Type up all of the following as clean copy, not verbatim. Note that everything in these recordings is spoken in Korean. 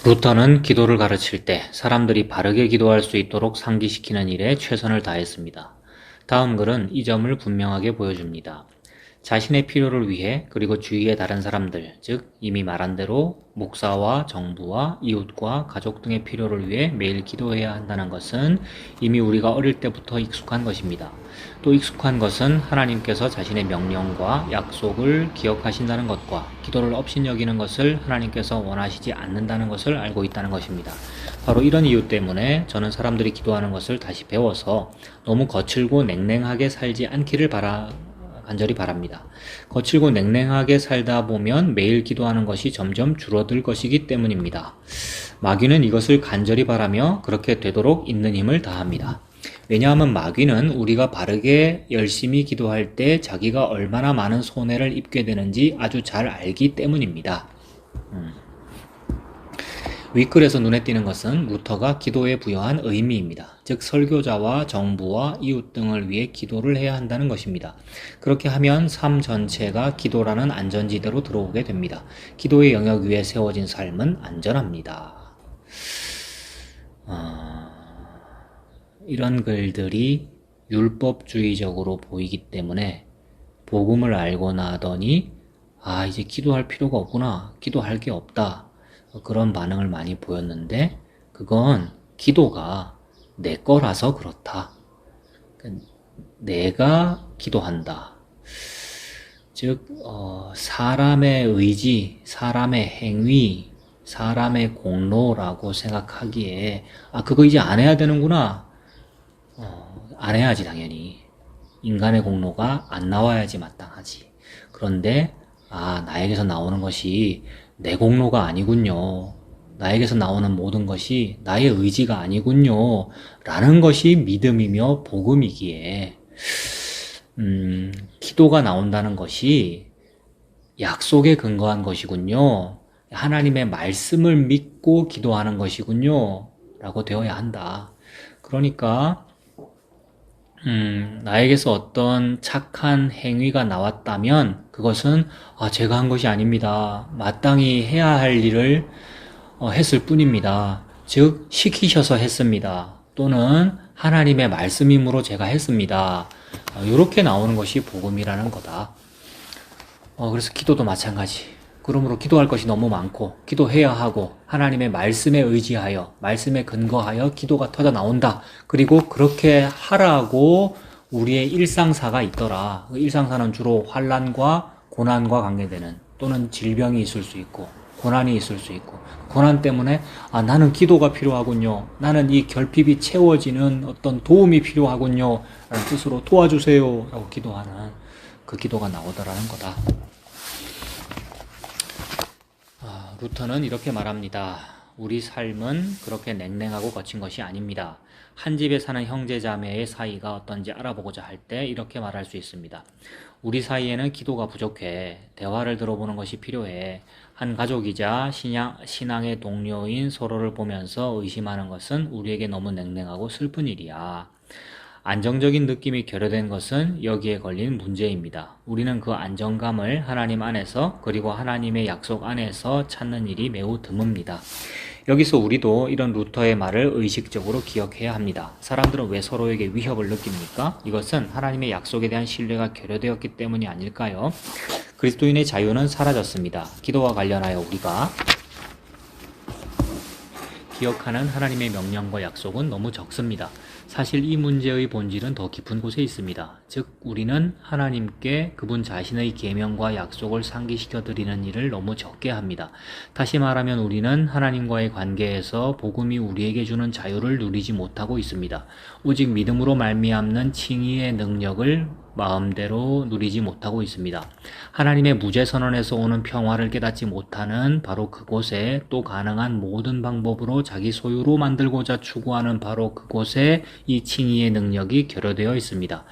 루터는 기도를 가르칠 때 사람들이 바르게 기도할 수 있도록 상기시키는 일에 최선을 다했습니다. 다음 글은 이 점을 분명하게 보여줍니다. 자신의 필요를 위해 그리고 주위의 다른 사람들, 즉 이미 말한 대로 목사와 정부와 이웃과 가족 등의 필요를 위해 매일 기도해야 한다는 것은 이미 우리가 어릴 때부터 익숙한 것입니다. 또 익숙한 것은 하나님께서 자신의 명령과 약속을 기억하신다는 것과 기도를 업신여기는 것을 하나님께서 원하시지 않는다는 것을 알고 있다는 것입니다. 바로 이런 이유 때문에 저는 사람들이 기도하는 것을 다시 배워서 너무 거칠고 냉랭하게 살지 않기를 간절히 바랍니다. 거칠고 냉랭하게 살다 보면 매일 기도하는 것이 점점 줄어들 것이기 때문입니다. 마귀는 이것을 간절히 바라며 그렇게 되도록 있는 힘을 다합니다. 왜냐하면 마귀는 우리가 바르게 열심히 기도할 때 자기가 얼마나 많은 손해를 입게 되는지 아주 잘 알기 때문입니다. 윗글에서 눈에 띄는 것은 루터가 기도에 부여한 의미입니다. 즉 설교자와 정부와 이웃 등을 위해 기도를 해야 한다는 것입니다. 그렇게 하면 삶 전체가 기도라는 안전지대로 들어오게 됩니다. 기도의 영역 위에 세워진 삶은 안전합니다. 이런 글들이 율법주의적으로 보이기 때문에 복음을 알고 나더니 이제 기도할 필요가 없구나, 기도할 게 없다, 그런 반응을 많이 보였는데 그건 기도가 내 거라서 그렇다. 내가 기도한다. 즉 사람의 의지, 사람의 행위, 사람의 공로라고 생각하기에 그거 이제 안 해야 되는구나. 안 해야지 당연히. 인간의 공로가 안 나와야지 마땅하지. 그런데 나에게서 나오는 것이 내 공로가 아니군요. 나에게서 나오는 모든 것이 나의 의지가 아니군요. 라는 것이 믿음이며 복음이기에 기도가 나온다는 것이 약속에 근거한 것이군요. 하나님의 말씀을 믿고 기도하는 것이군요. 라고 되어야 한다. 그러니까 나에게서 어떤 착한 행위가 나왔다면 그것은 제가 한 것이 아닙니다. 마땅히 해야 할 일을 했을 뿐입니다. 즉 시키셔서 했습니다. 또는 하나님의 말씀이므로 제가 했습니다. 이렇게 나오는 것이 복음이라는 거다. 그래서 기도도 마찬가지. 그러므로 기도할 것이 너무 많고 기도해야 하고 하나님의 말씀에 의지하여 말씀에 근거하여 기도가 터져 나온다. 그리고 그렇게 하라고 우리의 일상사가 있더라. 그 일상사는 주로 환난과 고난과 관계되는 또는 질병이 있을 수 있고 고난이 있을 수 있고 고난 때문에 나는 기도가 필요하군요. 나는 이 결핍이 채워지는 어떤 도움이 필요하군요. 라는 뜻으로 도와주세요. 라고 기도하는 그 기도가 나오더라는 거다. 루터는 이렇게 말합니다. 우리 삶은 그렇게 냉랭하고 거친 것이 아닙니다. 한 집에 사는 형제자매의 사이가 어떤지 알아보고자 할 때 이렇게 말할 수 있습니다. 우리 사이에는 기도가 부족해. 대화를 들어보는 것이 필요해. 한 가족이자 신앙의 동료인 서로를 보면서 의심하는 것은 우리에게 너무 냉랭하고 슬픈 일이야. 안정적인 느낌이 결여된 것은 여기에 걸린 문제입니다. 우리는 그 안정감을 하나님 안에서 그리고 하나님의 약속 안에서 찾는 일이 매우 드뭅니다. 여기서 우리도 이런 루터의 말을 의식적으로 기억해야 합니다. 사람들은 왜 서로에게 위협을 느낍니까? 이것은 하나님의 약속에 대한 신뢰가 결여되었기 때문이 아닐까요? 그리스도인의 자유는 사라졌습니다. 기도와 관련하여 우리가 기억하는 하나님의 명령과 약속은 너무 적습니다. 사실 이 문제의 본질은 더 깊은 곳에 있습니다. 즉 우리는 하나님께 그분 자신의 계명과 약속을 상기시켜 드리는 일을 너무 적게 합니다. 다시 말하면 우리는 하나님과의 관계에서 복음이 우리에게 주는 자유를 누리지 못하고 있습니다. 오직 믿음으로 말미암는 칭의의 능력을 마음대로 누리지 못하고 있습니다. 하나님의 무죄선언에서 오는 평화를 깨닫지 못하는 바로 그곳에 또 가능한 모든 방법으로 자기 소유로 만들고자 추구하는 바로 그곳에 이 칭의의 능력이 결여되어 있습니다.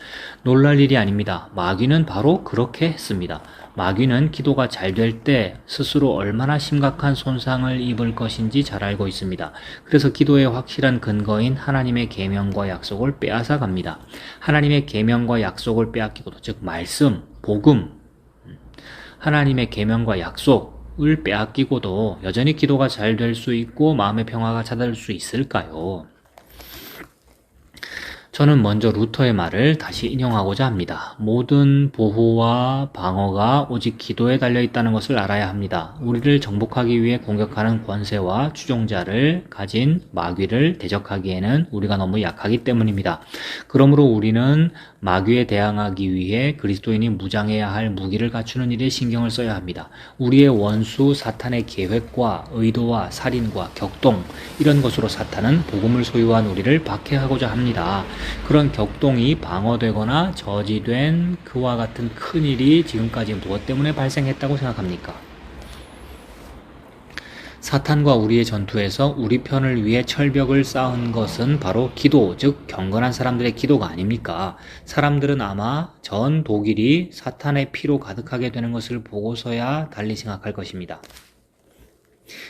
놀랄 일이 아닙니다. 마귀는 바로 그렇게 했습니다. 마귀는 기도가 잘 될 때 스스로 얼마나 심각한 손상을 입을 것인지 잘 알고 있습니다. 그래서 기도의 확실한 근거인 하나님의 계명과 약속을 빼앗아 갑니다. 하나님의 계명과 약속을 빼앗기고도 즉 말씀, 복음, 하나님의 계명과 약속, 기도를 빼앗기고도 여전히 기도가 잘 될 수 있고 마음의 평화가 찾아올 수 있을까요? 저는 먼저 루터의 말을 다시 인용하고자 합니다. 모든 보호와 방어가 오직 기도에 달려있다는 것을 알아야 합니다. 우리를 정복하기 위해 공격하는 권세와 추종자를 가진 마귀를 대적하기에는 우리가 너무 약하기 때문입니다. 그러므로 우리는 마귀에 대항하기 위해 그리스도인이 무장해야 할 무기를 갖추는 일에 신경을 써야 합니다. 우리의 원수 사탄의 계획과 의도와 살인과 격동, 이런 것으로 사탄은 복음을 소유한 우리를 박해하고자 합니다. 그런 격동이 방어되거나 저지된 그와 같은 큰일이 지금까지 무엇 때문에 발생했다고 생각합니까? 사탄과 우리의 전투에서 우리 편을 위해 철벽을 쌓은 것은 바로 기도, 즉 경건한 사람들의 기도가 아닙니까? 사람들은 아마 전 독일이 사탄의 피로 가득하게 되는 것을 보고서야 달리 생각할 것입니다.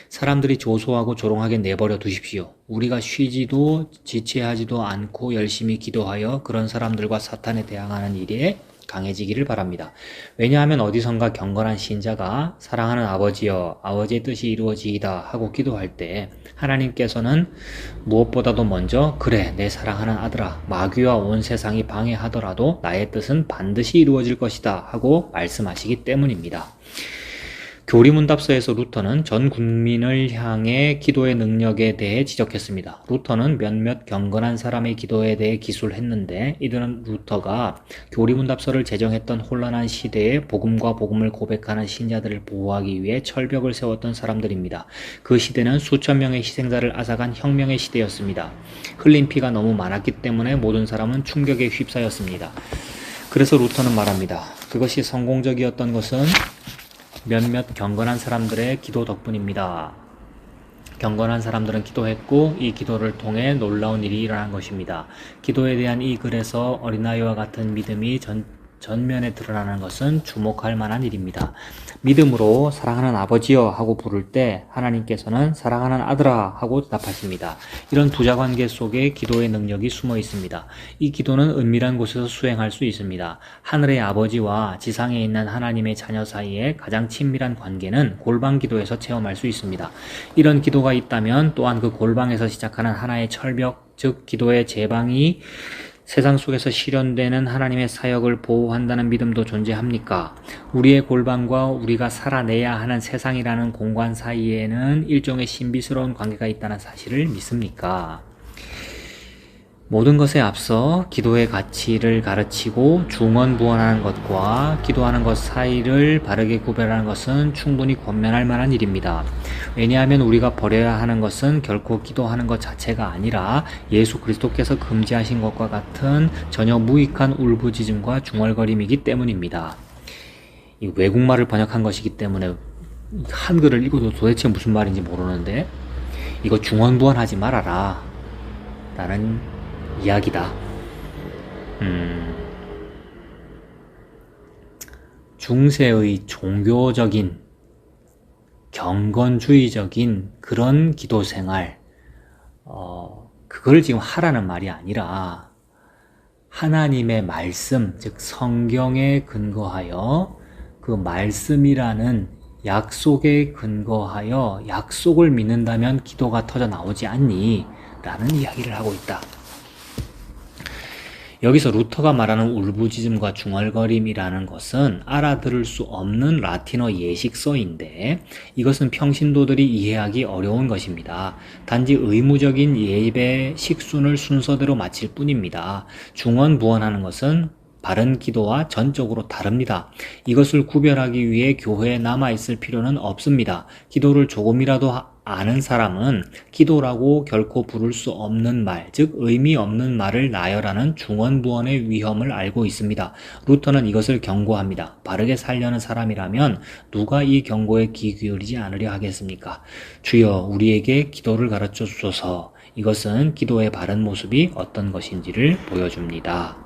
사람들이 조소하고 조롱하게 내버려 두십시오. 우리가 쉬지도 지체하지도 않고 열심히 기도하여 그런 사람들과 사탄에 대항하는 일에 강해지기를 바랍니다. 왜냐하면 어디선가 경건한 신자가 사랑하는 아버지여, 아버지의 뜻이 이루어지이다 하고 기도할 때 하나님께서는 무엇보다도 먼저 그래, 내 사랑하는 아들아, 마귀와 온 세상이 방해하더라도 나의 뜻은 반드시 이루어질 것이다 하고 말씀하시기 때문입니다. 교리문답서에서 루터는 전 국민을 향해 기도의 능력에 대해 지적했습니다. 루터는 몇몇 경건한 사람의 기도에 대해 기술했는데 이들은 루터가 교리문답서를 제정했던 혼란한 시대에 복음과 복음을 고백하는 신자들을 보호하기 위해 철벽을 세웠던 사람들입니다. 그 시대는 수천 명의 희생자를 앗아간 혁명의 시대였습니다. 흘린 피가 너무 많았기 때문에 모든 사람은 충격에 휩싸였습니다. 그래서 루터는 말합니다. 그것이 성공적이었던 것은 몇몇 경건한 사람들의 기도 덕분입니다. 경건한 사람들은 기도했고 이 기도를 통해 놀라운 일이 일어난 것입니다. 기도에 대한 이 글에서 어린아이와 같은 믿음이 전면에 드러나는 것은 주목할 만한 일입니다. 믿음으로 사랑하는 아버지여 하고 부를 때 하나님께서는 사랑하는 아들아 하고 대답하십니다. 이런 부자관계 속에 기도의 능력이 숨어 있습니다. 이 기도는 은밀한 곳에서 수행할 수 있습니다. 하늘의 아버지와 지상에 있는 하나님의 자녀 사이에 가장 친밀한 관계는 골방 기도에서 체험할 수 있습니다. 이런 기도가 있다면 또한 그 골방에서 시작하는 하나의 철벽, 즉 기도의 제방이 세상 속에서 실현되는 하나님의 사역을 보호한다는 믿음도 존재합니까? 우리의 골방과 우리가 살아내야 하는 세상이라는 공간 사이에는 일종의 신비스러운 관계가 있다는 사실을 믿습니까? 모든 것에 앞서 기도의 가치를 가르치고 중언부언하는 것과 기도하는 것 사이를 바르게 구별하는 것은 충분히 권면할 만한 일입니다. 왜냐하면 우리가 버려야 하는 것은 결코 기도하는 것 자체가 아니라 예수 그리스도께서 금지하신 것과 같은 전혀 무익한 울부짖음과 중얼거림이기 때문입니다. 이 외국말을 번역한 것이기 때문에 한글을 읽어도 도대체 무슨 말인지 모르는데 이거 중언부언하지 말아라 라는 이야기다. 중세의 종교적인 경건주의적인 그런 기도 생활, 그걸 지금 하라는 말이 아니라 하나님의 말씀, 즉 성경에 근거하여 그 말씀이라는 약속에 근거하여 약속을 믿는다면 기도가 터져 나오지 않니? 라는 이야기를 하고 있다. 여기서 루터가 말하는 울부짖음과 중얼거림이라는 것은 알아들을 수 없는 라틴어 예식서인데 이것은 평신도들이 이해하기 어려운 것입니다. 단지 의무적인 예배 식순을 순서대로 마칠 뿐입니다. 중언부언하는 것은 바른 기도와 전적으로 다릅니다. 이것을 구별하기 위해 교회에 남아있을 필요는 없습니다. 기도를 조금이라도 아는 사람은 기도라고 결코 부를 수 없는 말, 즉 의미 없는 말을 나열하는 중언부언의 위험을 알고 있습니다. 루터는 이것을 경고합니다. 바르게 살려는 사람이라면 누가 이 경고에 귀 기울이지 않으려 하겠습니까? 주여 우리에게 기도를 가르쳐 주소서. 이것은 기도의 바른 모습이 어떤 것인지를 보여줍니다.